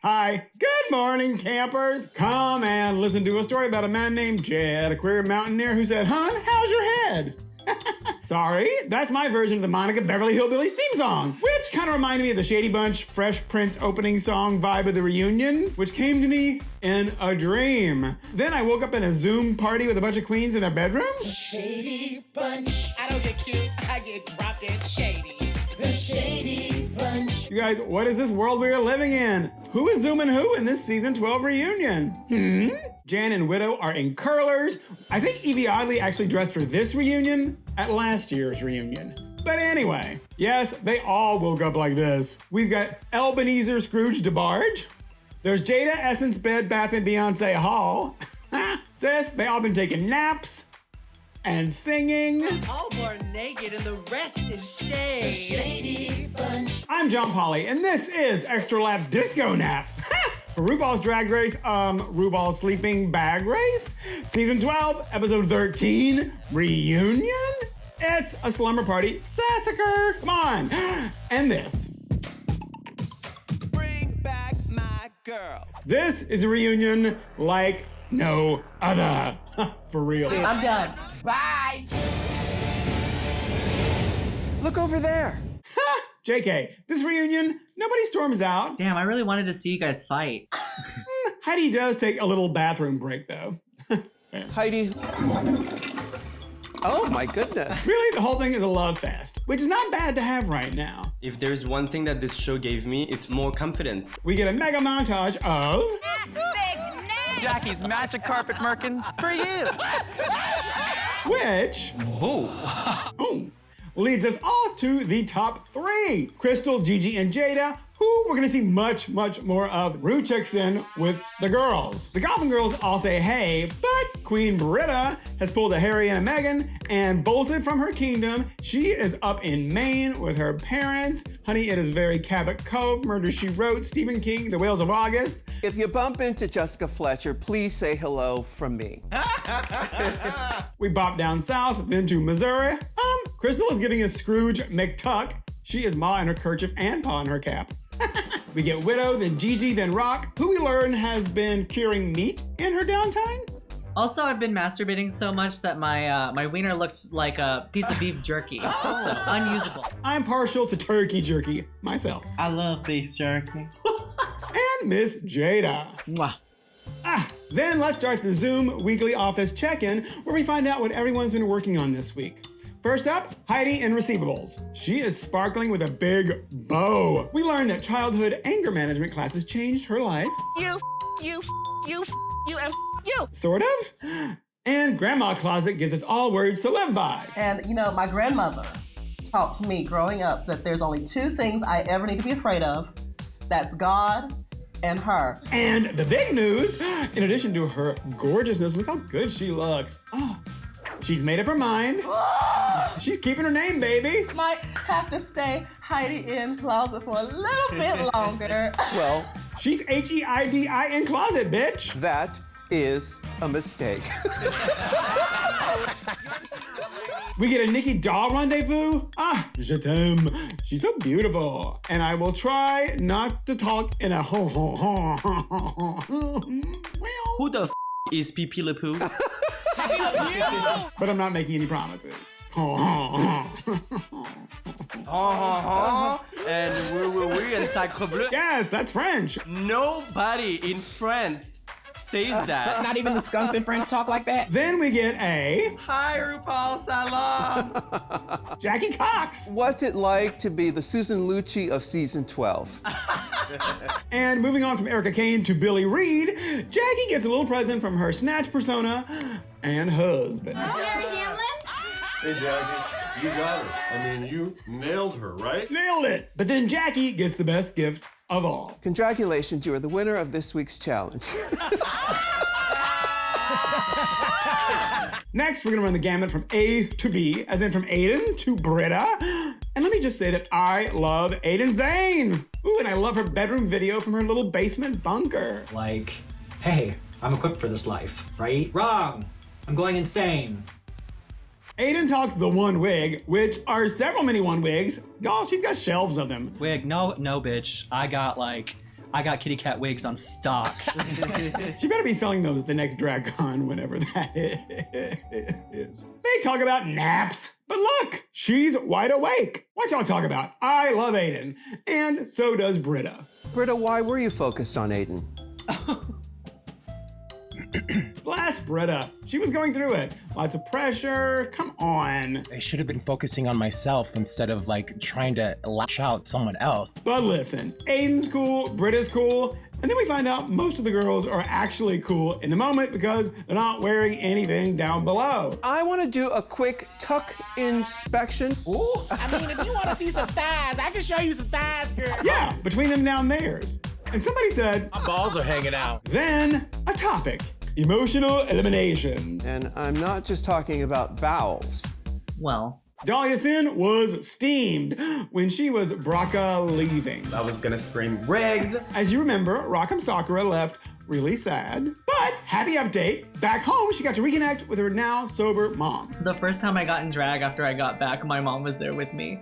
Hi, good morning, campers. Come and listen to a story about a man named Jed, a queer mountaineer who said, "Hun, how's your head?" Sorry, that's my version of the Monica Beverly Hillbillies theme song, which kind of reminded me of the Shady Bunch Fresh Prince opening song vibe of the reunion, which came to me in a dream. Then I woke up in a Zoom party with a bunch of queens in their bedrooms. Shady Bunch. I don't get cute, I get drop dead shady. The Shady Bunch. You guys, what is this world we are living in? Who is zooming who in this season 12 reunion? Jan and Widow are in curlers. I think Evie Oddly actually dressed for this reunion at last year's reunion. But anyway, yes, they all woke up like this. We've got Ebenezer Scrooge DeBarge. There's Jada Essence Bed Bath and Beyonce Hall. Sis, they all been taking naps and singing. All born naked and the rest is shade. The Shady Bunch. I'm John Polly, and this is Extra Lap Disco Nap. For RuPaul's Drag Race, RuPaul's Sleeping Bag Race, Season 12, Episode 13, Reunion? It's a slumber party sassacre. Come on. And this. Bring back my girl. This is a reunion like no other. For real. I'm done. Bye. Look over there. JK, this reunion, nobody storms out. Damn, I really wanted to see you guys fight. Heidi does take a little bathroom break, though. Heidi. Oh my goodness. Really, the whole thing is a love fest, which is not bad to have right now. If there's one thing that this show gave me, it's more confidence. We get a mega montage of... Jackie's magic carpet merkins for you. Which... Oh. Leads us all to the top three. Crystal, Gigi, and Jada, who we're gonna see much more of. Ru checks in with the girls. The Gotham girls all say hey, but Queen Brita has pulled a Harry and a Meghan and bolted from her kingdom. She is up in Maine with her parents. Honey, it is very Cabot Cove, Murder, She Wrote, Stephen King, The Whales of August. If you bump into Jessica Fletcher, please say hello from me. We bop down south, then to Missouri. Crystal is giving us Scrooge McTuck. She is Ma in her kerchief and Pa in her cap. We get Widow, then Gigi, then Rock, who we learn has been curing meat in her downtime. Also, I've been masturbating so much that my wiener looks like a piece of beef jerky. So unusable. I'm partial to turkey jerky myself. I love beef jerky. And Miss Jada. Mwah. Then let's start the Zoom weekly office check-in, where we find out what everyone's been working on this week. First up, Heidi in Receivables. She is sparkling with a big bow. We learned that childhood anger management classes changed her life. You, and you. Sort of. And Grandma Closet gives us all words to live by. And you know, my grandmother taught me growing up that there's only two things I ever need to be afraid of. That's God and her. And the big news, in addition to her gorgeousness, look how good she looks. Oh, she's made up her mind. She's keeping her name, baby. Might have to stay Heidi in closet for a little bit longer. Well, she's H-E-I-D-I in closet, bitch. that is a mistake. We get a Nikki Doll rendezvous. Je t'aime. She's so beautiful. And I will try not to talk in a ho ho ho ho ho ho. Who the is Pee Le Poo? But I'm not making any promises. And we and Sacre Bleu. Yes, that's French. Nobody in France says that. Not even the skunks in French talk like that. Then we get a Hi, RuPaul Salon. Jackie Cox. What's it like to be the Susan Lucci of season 12? And moving on from Erica Kane to Billy Reed, Jackie gets a little present from her Snatch persona and husband. Hey, Jackie, you got it. I mean, you nailed her, right? Nailed it. But then Jackie gets the best gift of all. Congratulations, you are the winner of this week's challenge. Next, we're gonna run the gamut from A to B, as in from Aiden to Brita. And let me just say that I love Aiden Zane. Ooh, and I love her bedroom video from her little basement bunker. Like, hey, I'm equipped for this life, right? Wrong. I'm going insane. Aiden talks the one wig, which are several mini one wigs. Y'all, she's got shelves of them. Wig, no, bitch. I got kitty cat wigs on stock. She better be selling those the next DragCon, whenever that is. They talk about naps, but look, she's wide awake. What y'all talk about? I love Aiden, and so does Brita. Brita, why were you focused on Aiden? Bless Brita. She was going through it. Lots of pressure. Come on. I should have been focusing on myself instead of like trying to lash out someone else. But listen, Aiden's cool, Brita's cool, and then we find out most of the girls are actually cool in the moment because they're not wearing anything down below. I want to do a quick tuck inspection. Ooh, I mean, if you want to see some thighs, I can show you some thighs, girl. Yeah, between them down theirs. And somebody said, My balls are hanging out. then a topic, emotional eliminations. And I'm not just talking about bowels. Well, Dahlia Sin was steamed when she was Braca leaving. I was gonna scream, rigged! As you remember, Rock'em Sakura left really sad, but happy update. Back home, she got to reconnect with her now sober mom. the first time I got in drag after I got back, my mom was there with me.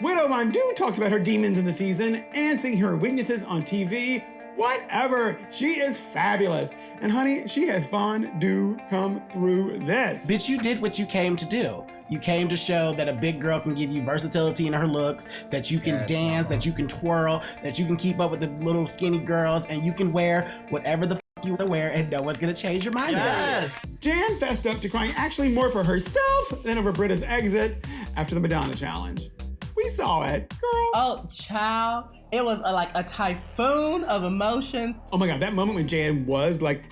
Widow Von Du talks about her demons in the season and seeing her weaknesses on TV. Whatever, she is fabulous. And honey, she has Von Du come through this. Bitch, you did what you came to do. You came to show that a big girl can give you versatility in her looks, that you can dance, that you can twirl, that you can keep up with the little skinny girls, and you can wear whatever the you want to wear, and no one's gonna change your mind about it. Jan fessed up to crying actually more for herself than over Brita's exit after the Madonna challenge. We saw it, girl. Oh, child. It was like a typhoon of emotions. Oh my God, that moment when Jan was like,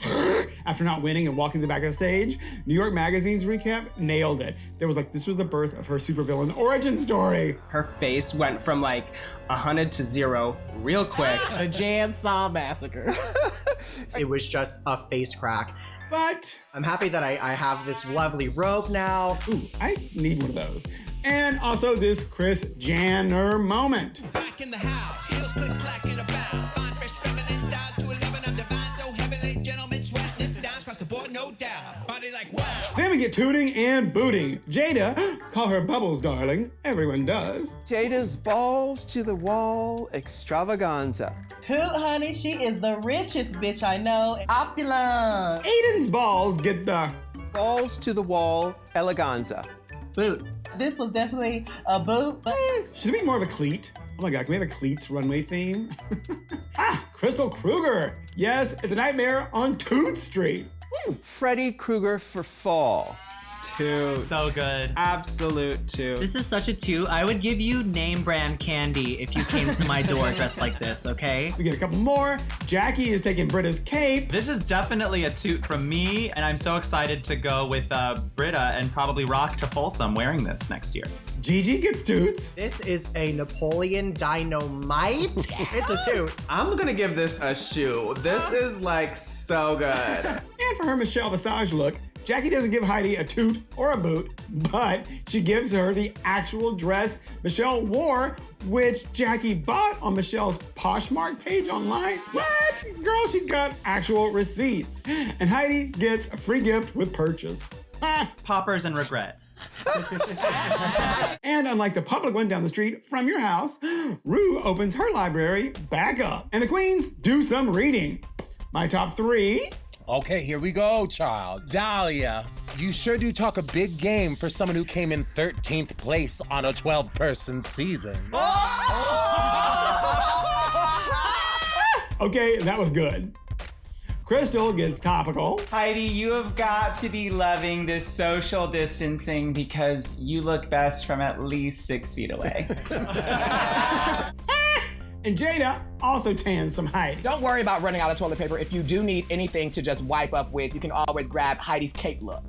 after not winning and walking to the back of the stage, New York Magazine's recap nailed it. There was like, this was the birth of her supervillain origin story. Her face went from like 100 to 0 real quick. The Jan Saw Massacre. It was just a face crack. But I'm happy that I have this lovely robe now. ooh, I need one of those. And also this Chris Janner moment. Back in the house, heels click clack in a bound. Fine, fresh, feminine style to 11. I'm divine, so heavenly, gentlemen, sweat, lips down, across the board, no doubt. Body like wow. Then we get tooting and booting. Jada, call her Bubbles, darling. Everyone does. Jada's balls to the wall extravaganza. Hoot, honey, she is the richest bitch I know. Opulent. Aiden's balls get the Balls to the wall eleganza. Boot. This was definitely a boot, but should it be more of a cleat? Oh my God, can we have a cleats runway theme? Crystal Kruger. Yes, it's a nightmare on Toot Street. Woo. Freddy Krueger for fall. Toot. So good. Absolute toot. This is such a toot. I would give you name brand candy if you came to my door dressed like this, okay? We get a couple more. Jackie is taking Brita's cape. This is definitely a toot from me, and I'm so excited to go with Brita and probably rock to Folsom wearing this next year. Gigi gets toots. This is a Napoleon Dynamite. It's a toot. I'm gonna give this a shoe. This is like so good. And for her Michelle Visage look, Jackie doesn't give Heidi a toot or a boot, but she gives her the actual dress Michelle wore, which Jackie bought on Michelle's Poshmark page online. What? Girl, she's got actual receipts. And Heidi gets a free gift with purchase. Poppers and regret. And unlike the public one down the street from your house, Rue opens her library back up. And the queens do some reading. My top three. Okay, here we go, child. Dahlia, you sure do talk a big game for someone who came in 13th place on a 12-person season. Okay, that was good. Crystal gets topical. Heidi, you have got to be loving this social distancing because you look best from at least 6 feet away. And Jada also tans some Heidi. Don't worry about running out of toilet paper. If you do need anything to just wipe up with, you can always grab Heidi's cape look.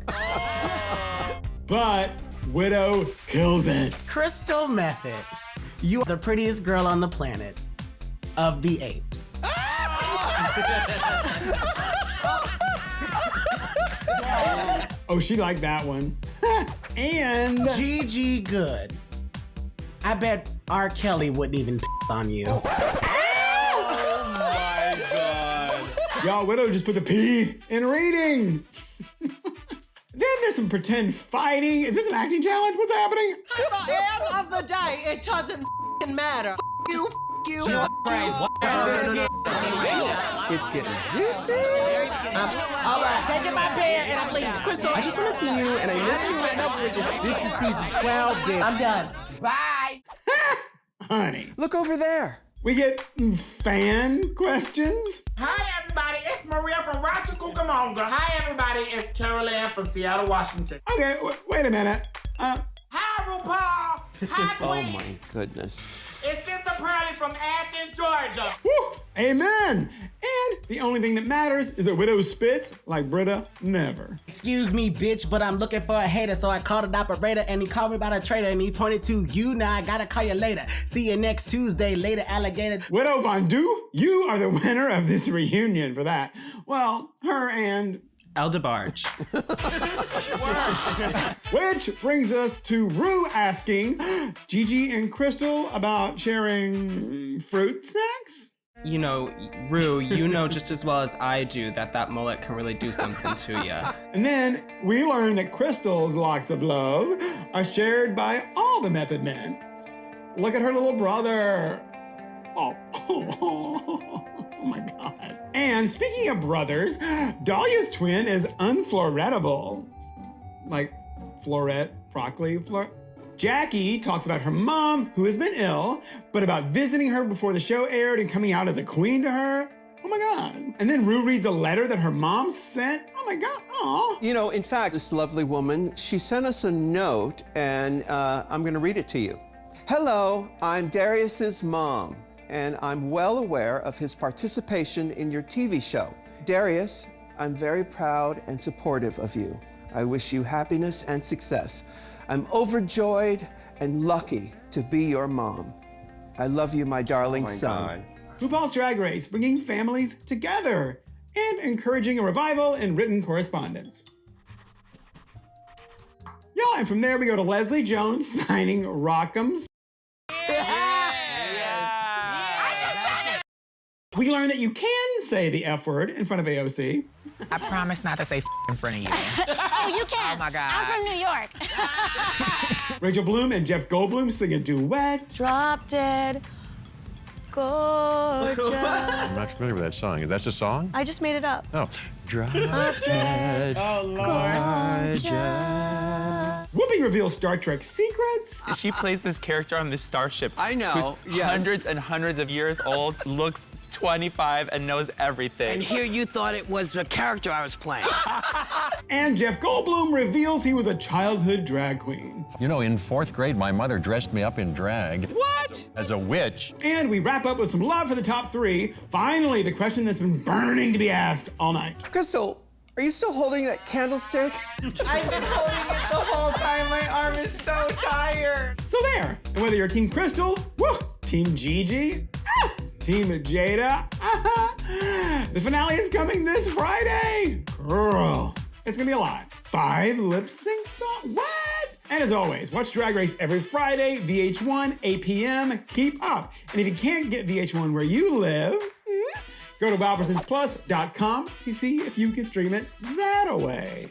But Widow kills it. Crystal Method. You are the prettiest girl on the planet. Of the apes. Oh, she liked that one. And Gigi Good. I bet R. Kelly wouldn't even on you. Oh my God. Y'all, Widow just put the P in reading. Then there's some pretend fighting. Is this an acting challenge? What's happening? At the end of the day, it doesn't matter. You. Jesus Christ. It's getting juicy. All right, taking my pen and I'm leaving. Crystal, I just want to see you, and I miss you. This is season 12, bitch. I'm done. Bye. Honey. Look over there. We get fan questions. Hi, everybody. It's Maria from Rancho Cucamonga. Hi, everybody. It's Carol Ann from Seattle, Washington. Okay, wait a minute. Hi, RuPaul. Hi, Oh Queen. my goodness. It's Sister Pearlie from Athens, Georgia. Woo! Amen. And the only thing that matters is that Widow spits like Brita never. Excuse me, bitch, but I'm looking for a hater, so I called an operator and he called me about a traitor and he pointed to you. Now I gotta call you later. See you next Tuesday, later, alligator. Widow Fondue, you are the winner of this reunion for that. Well, her and Eldebarge. which brings us to Rue asking Gigi and Crystal about sharing fruit snacks? You know, Rue, you know just as well as I do that mullet can really do something to you. And then we learn that Crystal's locks of love are shared by all the Method Men. Look at her little brother. Oh, oh my God. And speaking of brothers, Dahlia's twin is unflorettable. Like floret, broccoli, Jackie talks about her mom, who has been ill, but about visiting her before the show aired and coming out as a queen to her. Oh my God. And then Rue reads a letter that her mom sent. Oh my God, aw. You know, in fact, this lovely woman, she sent us a note, and I'm gonna read it to you. Hello, I'm Darius's mom, and I'm well aware of his participation in your TV show. Darius, I'm very proud and supportive of you. I wish you happiness and success. I'm overjoyed and lucky to be your mom. I love you, my darling son. RuPaul's Drag Race, bringing families together and encouraging a revival in written correspondence. Yeah, and from there we go to Leslie Jones signing Rock'ems. We learn that you can say the F word in front of AOC. I promise not to say in front of you. Oh, you can. Oh my God. I'm from New York. Rachel Bloom and Jeff Goldblum sing a duet. Drop dead. Gorgeous. I'm not familiar with that song. That's a song? I just made it up. Oh. Drop dead. Oh, Lord. Whoopi reveals Star Trek secrets. She plays this character on this starship. I know, Who's yes. hundreds and hundreds of years old, looks 25, and knows everything. And here you thought it was the character I was playing. And Jeff Goldblum reveals he was a childhood drag queen. You know, in 4th grade, my mother dressed me up in drag. What? As a witch. And we wrap up with some love for the top 3. Finally, the question that's been burning to be asked all night. Crystal, are you still holding that candlestick? I've been holding it the whole time. My arm is so tired. So there. And whether you're Team Crystal, woo, Team Gigi, Team Jada, the finale is coming this Friday. Girl, it's gonna be a lot. 5 lip sync songs, what? And as always, watch Drag Race every Friday, VH1, 8 p.m. Keep up. And if you can't get VH1 where you live, go to wowpersonsplus.com to see if you can stream it that away.